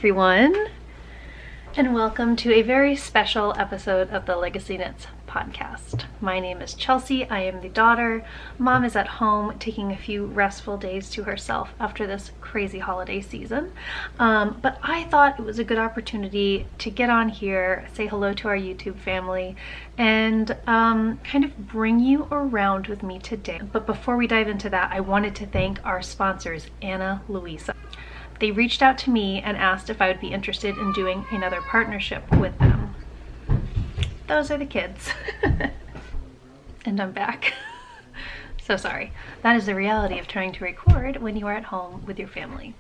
everyone, and welcome to a very special episode of the LegacyKnitz podcast. My name is Chelsea. I am the daughter. Mom is at home taking a few restful days to herself after this crazy holiday season. But I thought it was a good opportunity to get on here, say hello to our YouTube family, and kind of bring you around with me today. But before we dive into that, I wanted to thank our sponsors, Ana Luisa. They reached out to me and asked if I would be interested in doing another partnership with them. Those are the kids. And I'm back. So sorry. That is the reality of trying to record when you are at home with your family.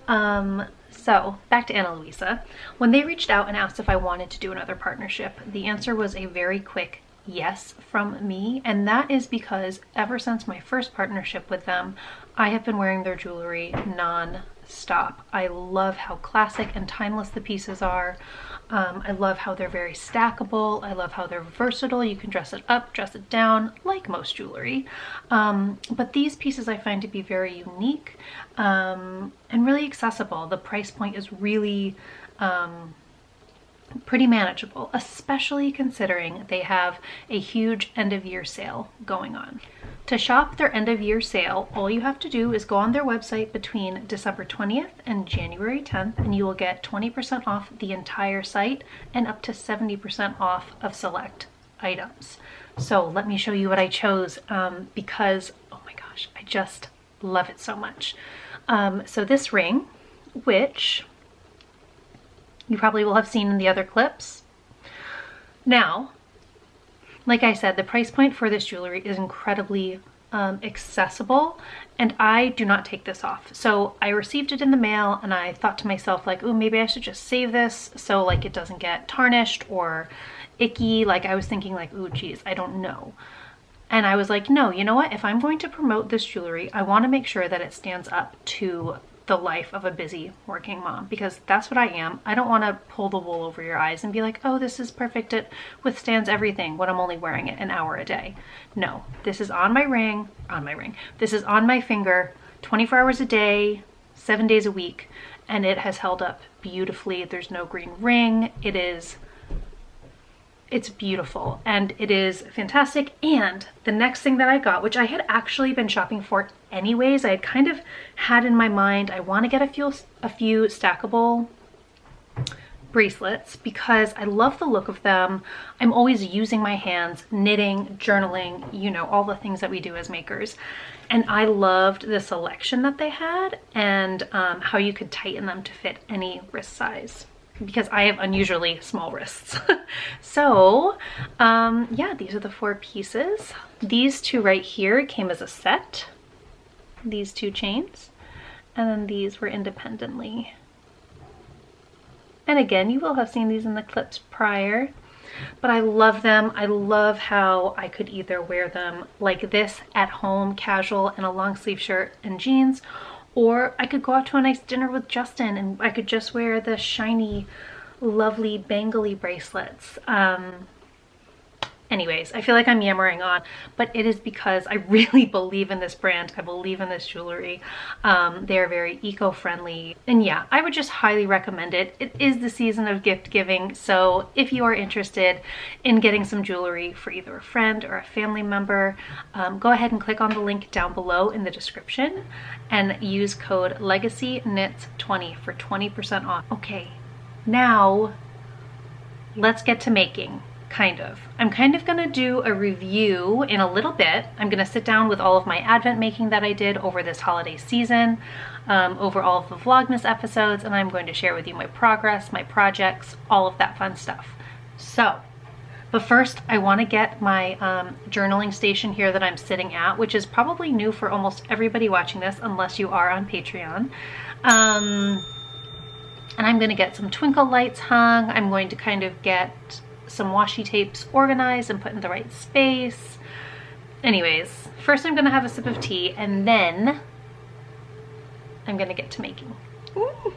So back to Ana Luisa. When they reached out and asked if I wanted to do another partnership, the answer was a very quick yes from me, and that is because ever since my first partnership with them, I have been wearing their jewelry non-stop. I love how classic and timeless the pieces are. I love how they're very stackable. I love how they're versatile. You can dress it up, dress it down, like most jewelry. But these pieces I find to be very unique and really accessible. The price point is really pretty manageable, especially considering they have a huge end of year sale going on. To shop their end of year sale, all you have to do is go on their website between December 20th and January 10th, and you will get 20% off the entire site and up to 70% off of select items. So let me show you what I chose because, oh my gosh, I just love it so much. So this ring, which you probably will have seen in the other clips. Now, like I said, the price point for this jewelry is incredibly accessible, and I do not take this off. So I received it in the mail and I thought to myself, like, oh, maybe I should just save this so like it doesn't get tarnished or icky. Like I was thinking like, oh geez, I don't know. And I was like, no, you know what? If I'm going to promote this jewelry, I want to make sure that it stands up to the life of a busy working mom, because that's what I am. I don't want to pull the wool over your eyes and be like, oh, this is perfect, it withstands everything when I'm only wearing it an hour a day. No, this is on my ring, this is on my finger 24 hours a day, 7 days a week, and it has held up beautifully. There's no green ring. It's beautiful and it is fantastic. And the next thing that I got, which I had actually been shopping for anyways, I had kind of had in my mind, I want to get a few stackable bracelets because I love the look of them. I'm always using my hands, knitting, journaling, you know, all the things that we do as makers. And I loved the selection that they had and how you could tighten them to fit any wrist size, because I have unusually small wrists. So yeah, these are the 4 pieces. These 2 right here came as a set, these 2 chains, and then these were independently. And again, you will have seen these in the clips prior, but I love them. I love how I could either wear them like this at home, casual, in a long sleeve shirt and jeans, or I could go out to a nice dinner with Justin and I could just wear the shiny, lovely bangly bracelets. Anyways, I feel like I'm yammering on, but it is because I really believe in this brand. I believe in this jewelry. They are very eco-friendly. And yeah, I would just highly recommend it. It is the season of gift giving. So if you are interested in getting some jewelry for either a friend or a family member, go ahead and click on the link down below in the description and use code LegacyKnitz20 for 20% off. Okay, now let's get to making. I'm kind of gonna do a review in a little bit. I'm gonna sit down with all of my advent making that I did over this holiday season, over all of the Vlogmas episodes, and I'm going to share with you my progress, my projects, all of that fun stuff. So, but first I wanna get my journaling station here that I'm sitting at, which is probably new for almost everybody watching this, unless you are on Patreon. And I'm gonna get some twinkle lights hung. I'm going to kind of get some washi tapes organized and put in the right space. Anyways, first I'm gonna have a sip of tea and then I'm gonna get to making. Ooh.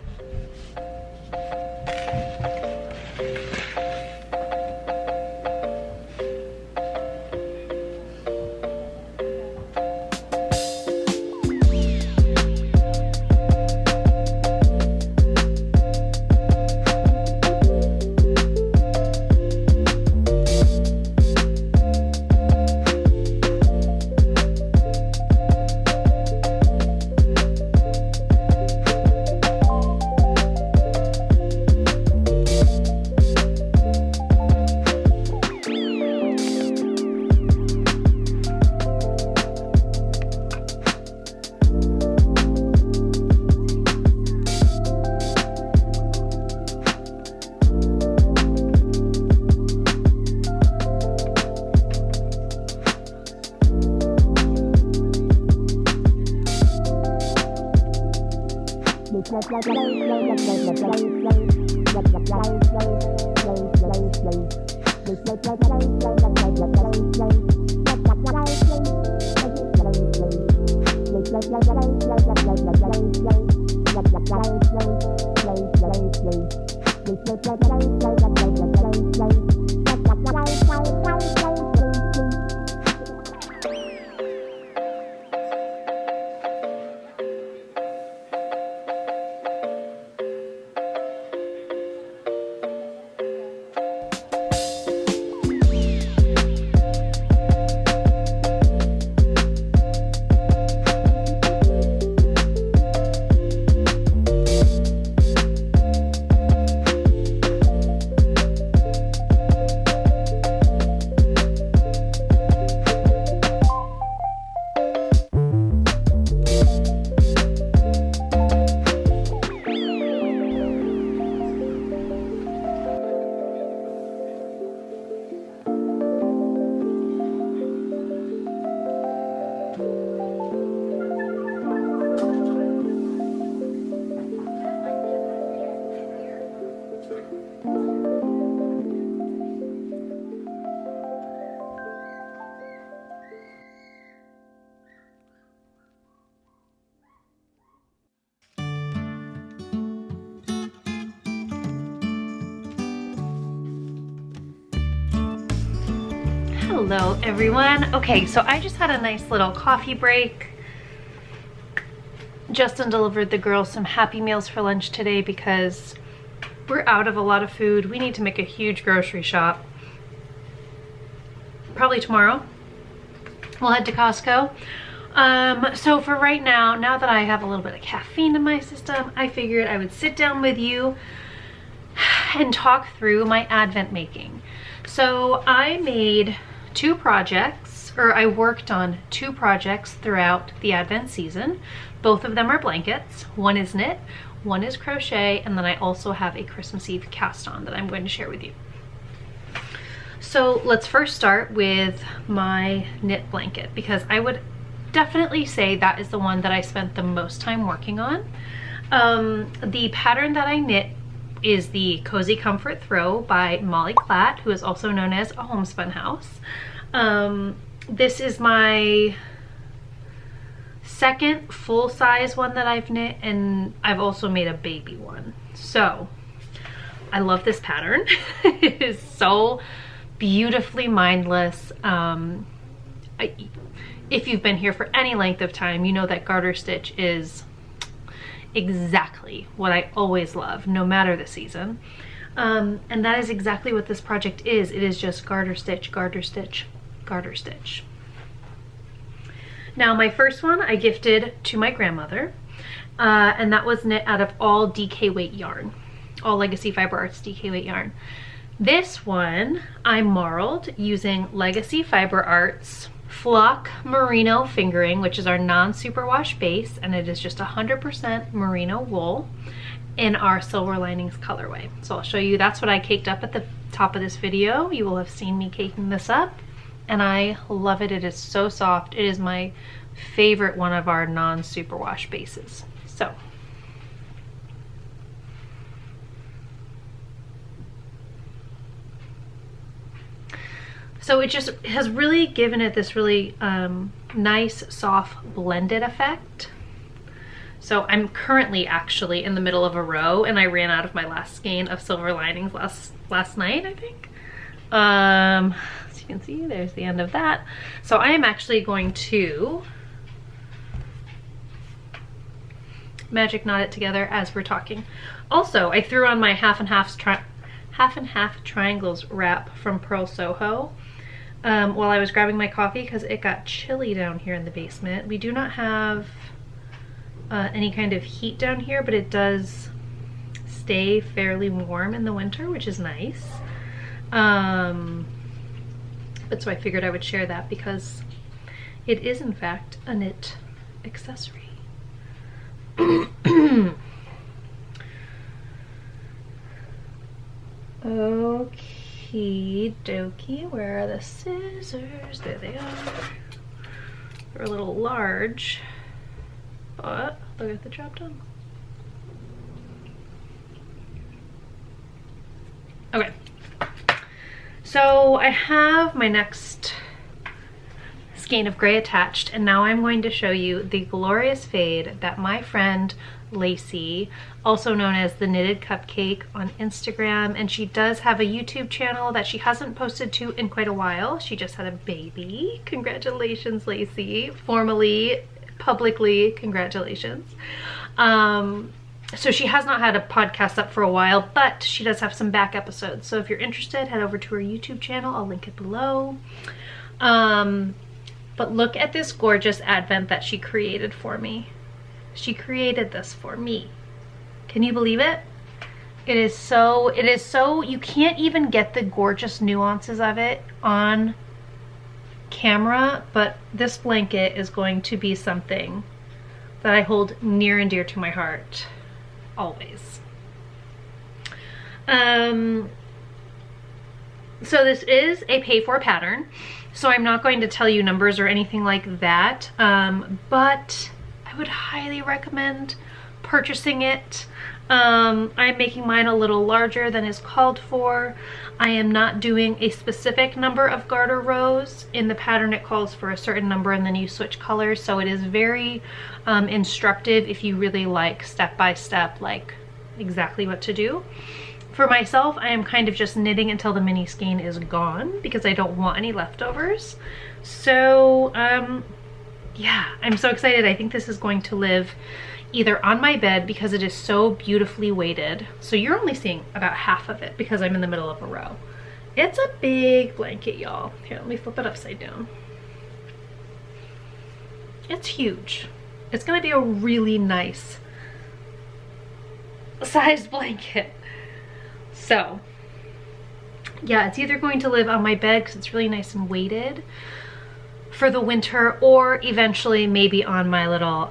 Hello everyone. Okay, so I just had a nice little coffee break. Justin delivered the girls some Happy Meals for lunch today because we're out of a lot of food. We need to make a huge grocery shop. Probably tomorrow we'll head to Costco. So for right now, now that I have a little bit of caffeine in my system, I figured I would sit down with you and talk through my Advent making. So I made two projects, or I worked on two projects throughout the Advent season. Both of them are blankets. One is knit, one is crochet, and then I also have a Christmas Eve cast on that I'm going to share with you. So let's first start with my knit blanket, because I would definitely say that is the one that I spent the most time working on. The pattern that I knit is the Cozy Comfort Throw by Klatt, who is also known as a Homespun House. This is my second full-size one that I've knit, and I've also made a baby one. So I love this pattern. It is so beautifully mindless. If you've been here for any length of time, you know that garter stitch is exactly what I always love, no matter the season. And that is exactly what this project is. It is just garter stitch, garter stitch, garter stitch. Now my first one I gifted to my grandmother, and that was knit out of all DK weight yarn, all Legacy Fiber Arts DK weight yarn. This one I marled using Legacy Fiber Arts Flock Merino Fingering, which is our non-superwash base, and it is just 100% merino wool in our Silver Linings colorway. So I'll show you, that's what I caked up at the top of this video. You will have seen me caking this up, and I love it. It is so soft. It is my favorite one of our non-superwash bases. So it just has really given it this really nice, soft, blended effect. So I'm currently actually in the middle of a row, and I ran out of my last skein of Silver Linings last night, I think. As you can see, there's the end of that. So I am actually going to magic knot it together as we're talking. Also, I threw on my half and half triangles wrap from Pearl Soho while I was grabbing my coffee, because it got chilly down here in the basement. We do not have any kind of heat down here, but it does stay fairly warm in the winter, which is nice. But so I figured I would share that because it is in fact a knit accessory. Okie dokie, where are the scissors? There they are. They're a little large, but they'll get the job done. Okay. So I have my next skein of gray attached, and now I'm going to show you the glorious fade that my friend Lacey, also known as the Knitted Cupcake on Instagram, and she does have a YouTube channel that she hasn't posted to in quite a while. She just had a baby. Congratulations, Lacey. Formally, publicly, congratulations. So she has not had a podcast up for a while, but she does have some back episodes. So if you're interested, head over to her YouTube channel. I'll link it below. But look at this gorgeous advent that she created for me. She created this for me. Can you believe it? It is so, you can't even get the gorgeous nuances of it on camera, but this blanket is going to be something that I hold near and dear to my heart. Always. So this is a pay for pattern, so I'm not going to tell you numbers or anything like that, but I would highly recommend purchasing it. I'm making mine a little larger than is called for. I am not doing a specific number of garter rows. In the pattern it calls for a certain number and then you switch colors, so it is very instructive if you really like step by step, like exactly what to do. For myself, I am kind of just knitting until the mini skein is gone because I don't want any leftovers. So yeah, I'm so excited. I think this is going to live either on my bed because it is so beautifully weighted. So you're only seeing about half of it because I'm in the middle of a row. It's a big blanket, y'all. Here, let me flip it upside down. It's huge. It's gonna be a really nice sized blanket. So yeah, it's either going to live on my bed because it's really nice and weighted for the winter, or eventually maybe on my little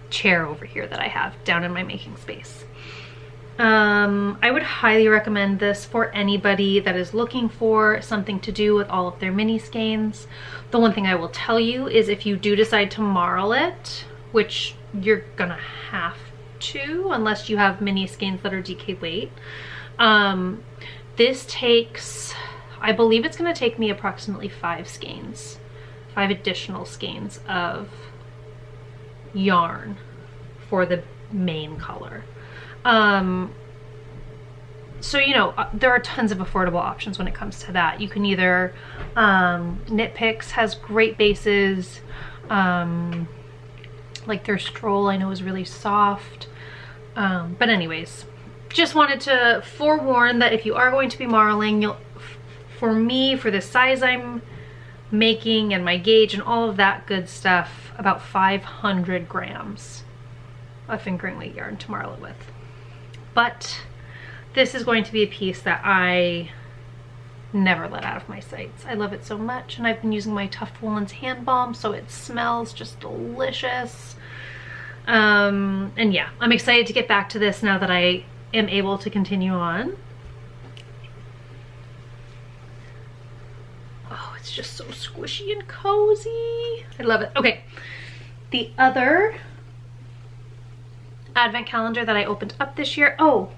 chair over here that I have down in my making space. I would highly recommend this for anybody that is looking for something to do with all of their mini skeins. The one thing I will tell you is if you do decide to marl it, which you're gonna have to unless you have mini skeins that are DK weight, this takes, I believe it's gonna take me approximately 5 additional skeins of yarn for the main color. So you know, there are tons of affordable options when it comes to that. You can either Knit Picks has great bases, like their stroll I know is really soft, but anyways, just wanted to forewarn that if you are going to be marling, for me, for the size I'm making and my gauge and all of that good stuff, about 500 grams of fingering weight yarn to marl it with. But this is going to be a piece that I never let out of my sights. I love it so much, and I've been using my Tuft Woolens hand balm, so it smells just delicious. And yeah, I'm excited to get back to this now that I am able to continue on. Oh, it's just so squishy and cozy. I love it. Okay, the other advent calendar that I opened up this year. Oh,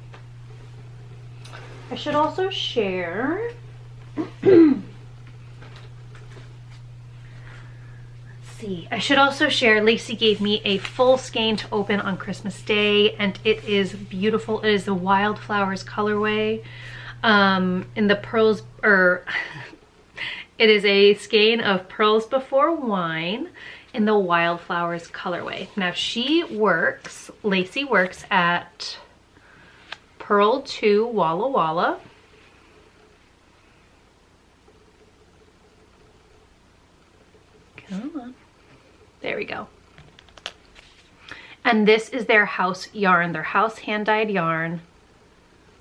I should also share. Let's see. I should also share, Lacey gave me a full skein to open on Christmas Day, and it is beautiful. It is the Wildflowers colorway. In the pearls, or it is a skein of Pearls Before Wine in the Wildflowers colorway. Now Lacey works at Pearl 2 Walla. Come on. There we go. And this is their house yarn, their house hand-dyed yarn.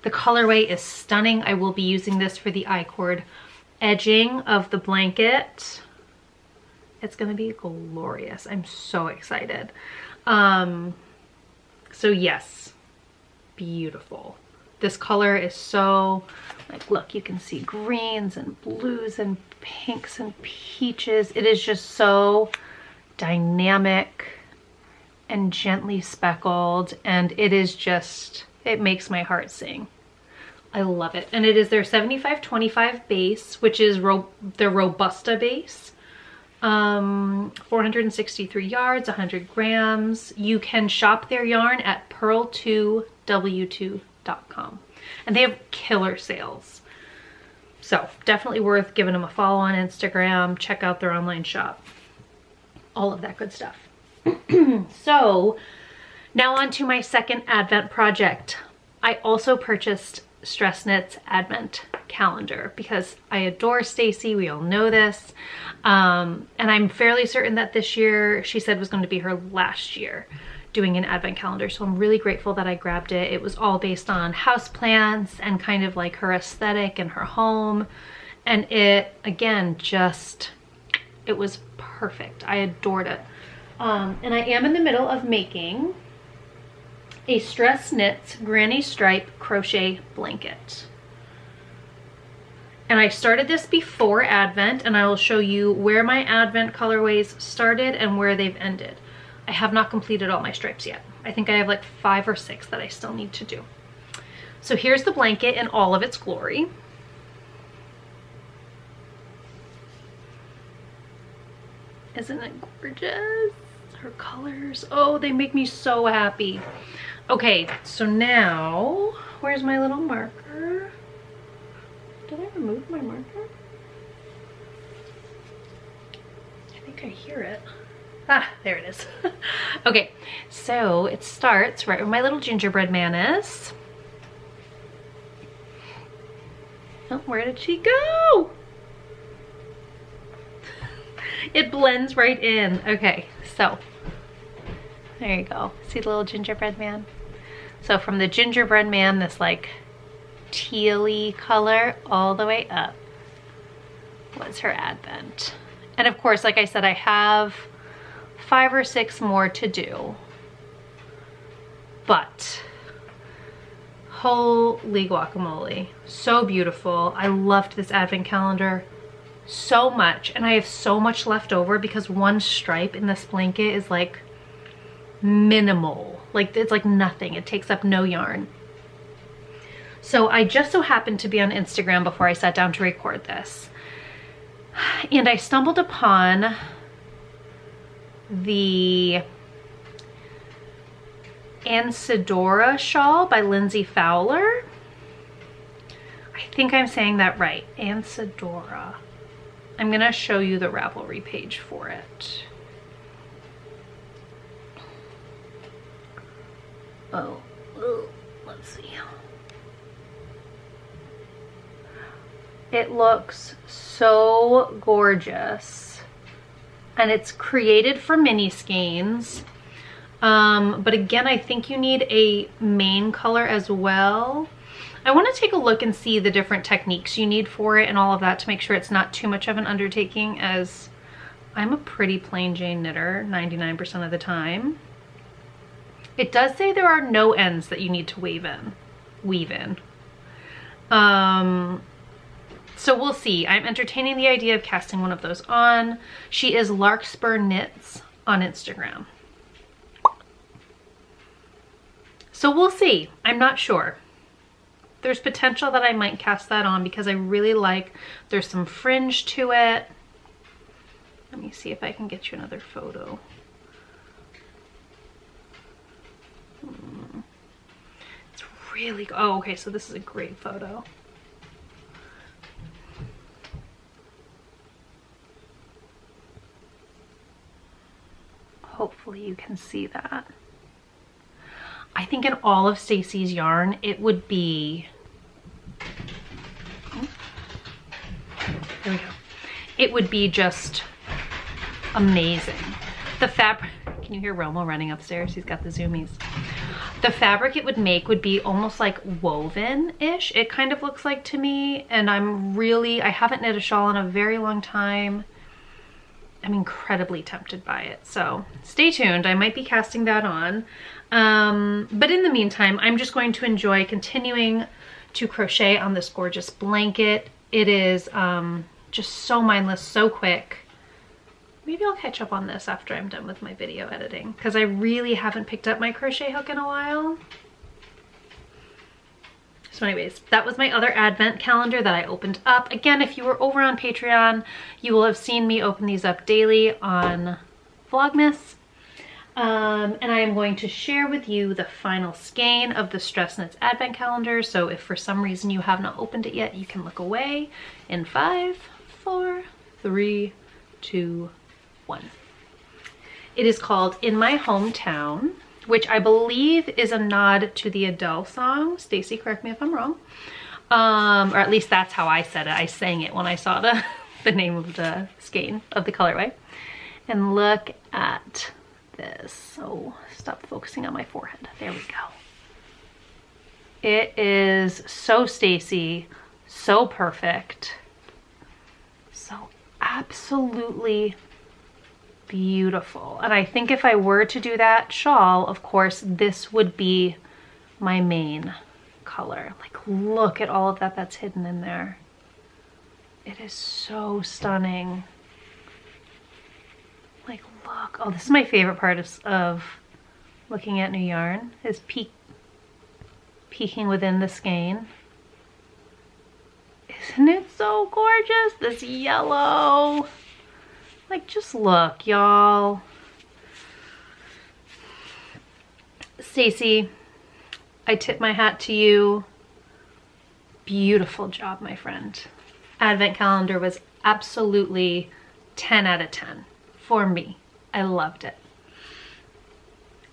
The colorway is stunning. I will be using this for the I-cord edging of the blanket. It's gonna be glorious. I'm so excited. So yes, beautiful. This color is so, like, look, you can see greens and blues and pinks and peaches. It is just so dynamic and gently speckled, and it is just, it makes my heart sing. I love it. And it is their 75-25 base, which is their Robusta base. 463 yards, 100 grams. You can shop their yarn at pearl2w2.com. And they have killer sales. So definitely worth giving them a follow on Instagram. Check out their online shop. All of that good stuff. So now on to my second Advent project. I also purchased Stress Knits Advent calendar because I adore Stacy. We all know this. And I'm fairly certain that this year she said was going to be her last year doing an Advent calendar. So I'm really grateful that I grabbed it. It was all based on houseplants and kind of like her aesthetic and her home. And it, again, it was perfect. I adored it. And I am in the middle of making a Stress Knits Granny Stripe crochet blanket. And I started this before Advent, and I will show you where my Advent colorways started and where they've ended. I have not completed all my stripes yet. I think I have like 5 or 6 that I still need to do. So here's the blanket in all of its glory. Isn't it gorgeous? Her colors, oh, they make me so happy. Okay, so now, where's my little marker? Did I remove my marker? I think I hear it. Ah, there it is. Okay, so it starts right where my little gingerbread man is. Oh, where did she go? It blends right in. Okay, so there you go. See the little gingerbread man? So from the gingerbread man, this like tealy color all the way up was her Advent. And of course, like I said, I have 5 or 6 more to do. But holy guacamole, so beautiful. I loved this Advent calendar so much, and I have so much left over because one stripe in this blanket is like minimal. Like it's like nothing. It takes up no yarn. So I just so happened to be on Instagram before I sat down to record this, and I stumbled upon the Ansidora shawl by Lindsay Fowler. I think I'm saying that right. Ansidora. I'm gonna show you the Ravelry page for it. Oh, let's see. It looks so gorgeous, and it's created for mini skeins. But again, I think you need a main color as well. I want to take a look and see the different techniques you need for it and all of that to make sure it's not too much of an undertaking, as I'm a pretty plain Jane knitter 99% of the time. It does say there are no ends that you need to weave in. So we'll see. I'm entertaining the idea of casting one of those on. She is Larkspur Knits on Instagram. So we'll see. I'm not sure. There's potential that I might cast that on because I really like, there's some fringe to it. Let me see if I can get you another photo. It's really, oh, okay, so this is a great photo. Hopefully you can see that. I think in all of Stacy's yarn, it would be, there we go. It would be just amazing. The fabric, can you hear Romo running upstairs? He's got the zoomies. The fabric it would make would be almost like woven-ish. It kind of looks like to me, and I haven't knit a shawl in a very long time. I'm incredibly tempted by it. So stay tuned. I might be casting that on. But in the meantime, I'm just going to enjoy continuing to crochet on this gorgeous blanket. It is just so mindless, so quick. Maybe I'll catch up on this after I'm done with my video editing, because I really haven't picked up my crochet hook in a while. So anyways, that was my other advent calendar that I opened up. Again, if you were over on Patreon, you will have seen me open these up daily on Vlogmas. And I am going to share with you the final skein of the Stress Knits advent calendar. So if for some reason you have not opened it yet, you can look away in 5, 4, 3, 2, 1. It is called In My Hometown, which I believe is a nod to the Adele song. Stacy, correct me if I'm wrong. Or at least that's how I said it. I sang it when I saw the name of the skein of the colorway. And look at this. Oh, stop focusing on my forehead. There we go. It is so Stacy, so perfect, so absolutely beautiful. And I think if I were to do that shawl, of course, this would be my main color. Like, look at all of that that's hidden in there. It is so stunning. Like, look. Oh, this is my favorite part of looking at new yarn, is peeking within the skein. Isn't it so gorgeous? This yellow. Like, just look, y'all. Stacy, I tip my hat to you. Beautiful job, my friend. Advent calendar was absolutely 10 out of 10 for me. I loved it.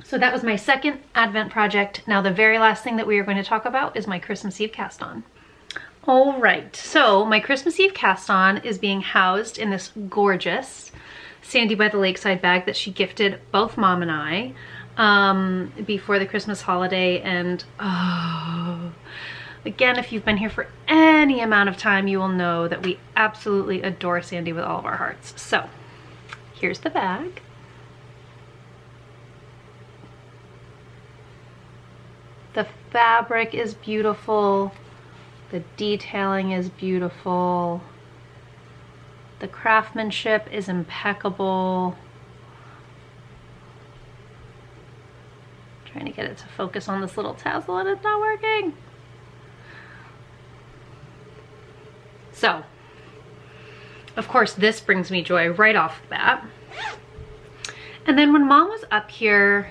So that was my second advent project. Now the very last thing that we are going to talk about is my Christmas Eve cast on. All right, so my Christmas Eve cast on is being housed in this gorgeous Sandy by the Lakeside bag that she gifted both Mom and I before the Christmas holiday. And oh, again, if you've been here for any amount of time, you will know that we absolutely adore Sandy with all of our hearts. So here's the bag. The fabric is beautiful. The detailing is beautiful. The craftsmanship is impeccable. Trying to get it to focus on this little tassel and it's not working. So, of course, this brings me joy right off the bat. And then when Mom was up here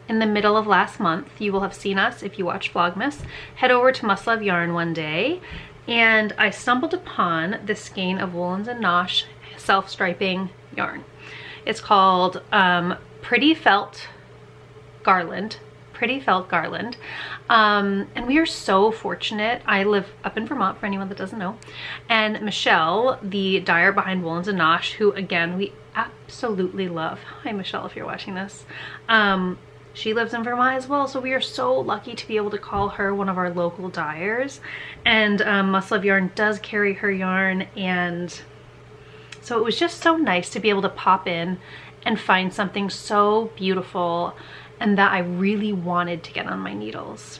in the middle of last month, you will have seen us, if you watch Vlogmas, head over to Must Love Yarn one day, and I stumbled upon this skein of Woolens and Nosh self-striping yarn. It's called Pretty Felt Garland. And we are so fortunate. I live up in Vermont, for anyone that doesn't know, and Michelle, the dyer behind Woolens and Nosh, who again we absolutely love. Hi Michelle, if you're watching this. She lives in Vermont as well, so we are so lucky to be able to call her one of our local dyers. And Must Love Yarn does carry her yarn, and so it was just so nice to be able to pop in and find something so beautiful and that I really wanted to get on my needles.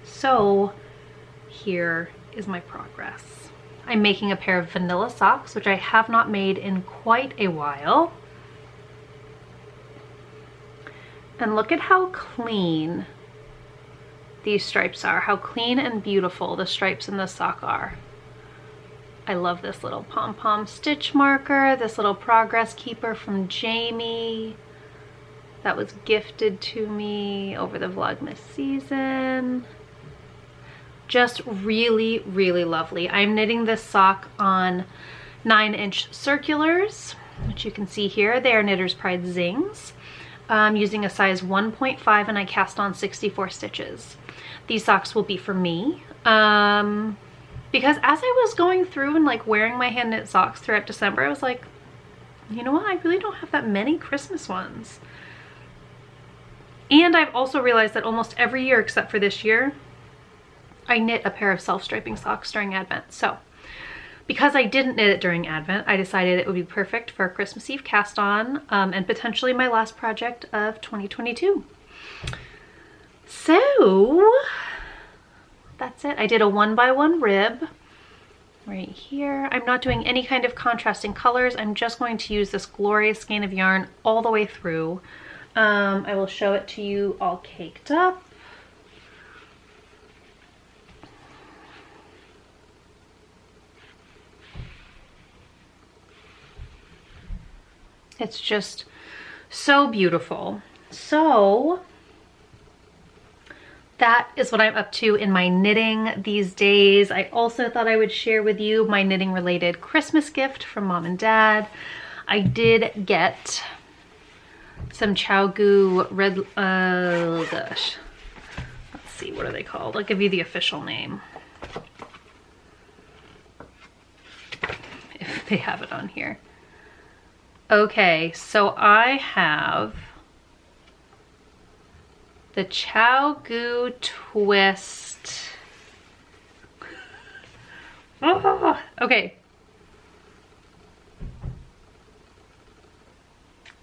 So here is my progress. I'm making a pair of vanilla socks, which I have not made in quite a while. And look at how clean these stripes are, how clean and beautiful the stripes in the sock are. I love this little pom-pom stitch marker, this little progress keeper from Jamie that was gifted to me over the Vlogmas season. Just really, really lovely. I'm knitting this sock on 9-inch circulars, which you can see here. They are Knitter's Pride Zings. Using a size 1.5, and I cast on 64 stitches. These socks will be for me because as I was going through and like wearing my hand knit socks throughout December, I was like, you know what, I really don't have that many Christmas ones. And I've also realized that almost every year except for this year, I knit a pair of self-striping socks during Advent. So because I didn't knit it during Advent, I decided it would be perfect for a Christmas Eve cast on and potentially my last project of 2022. So that's it. I did a 1x1 rib right here. I'm not doing any kind of contrasting colors. I'm just going to use this glorious skein of yarn all the way through. I will show it to you all caked up. It's just so beautiful. So that is what I'm up to in my knitting these days. I also thought I would share with you my knitting related Christmas gift from Mom and Dad. I did get some ChiaoGoo red, oh gosh. Let's see, what are they called? I'll give you the official name, if they have it on here. Okay, so I have the ChiaoGoo twist. Oh, okay.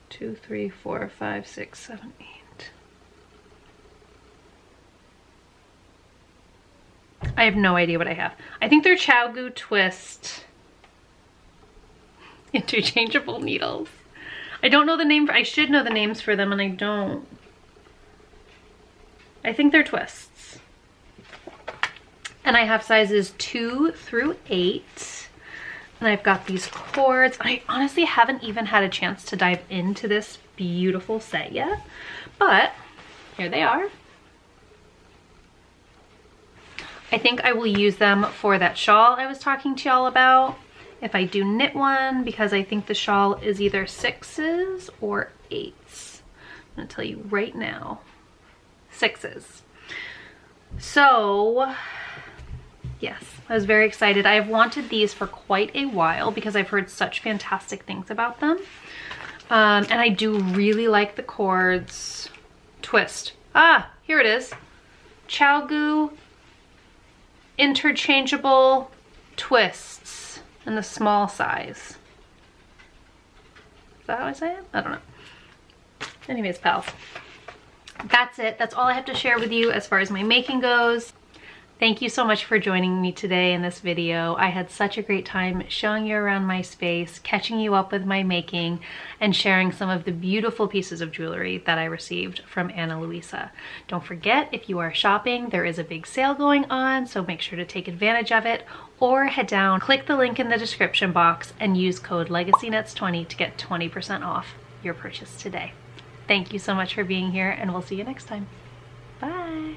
2, 3, 4, 5, 6, 7, 8. I have no idea what I have. I think they're ChiaoGoo twist interchangeable needles. I don't know the name. I should know the names for them and I don't. I think they're twists. And I have sizes 2 through 8. And I've got these cords. I honestly haven't even had a chance to dive into this beautiful set yet, but here they are. I think I will use them for that shawl I was talking to y'all about if I do knit one, because I think the shawl is either 6s or 8s. I'm gonna tell you right now. 6s. So yes, I was very excited. I have wanted these for quite a while because I've heard such fantastic things about them. And I do really like the cords. Twist. Ah, here it is. ChiaoGoo interchangeable twists in the small size. Is that how I say it? I don't know. Anyways, pals. That's it. That's all I have to share with you as far as my making goes. Thank you so much for joining me today in this video. I had such a great time showing you around my space, catching you up with my making, and sharing some of the beautiful pieces of jewelry that I received from Ana Luisa. Don't forget, if you are shopping, there is a big sale going on, so make sure to take advantage of it, or head down, click the link in the description box, and use code LegacyKnitz20 to get 20% off your purchase today. Thank you so much for being here, and we'll see you next time. Bye!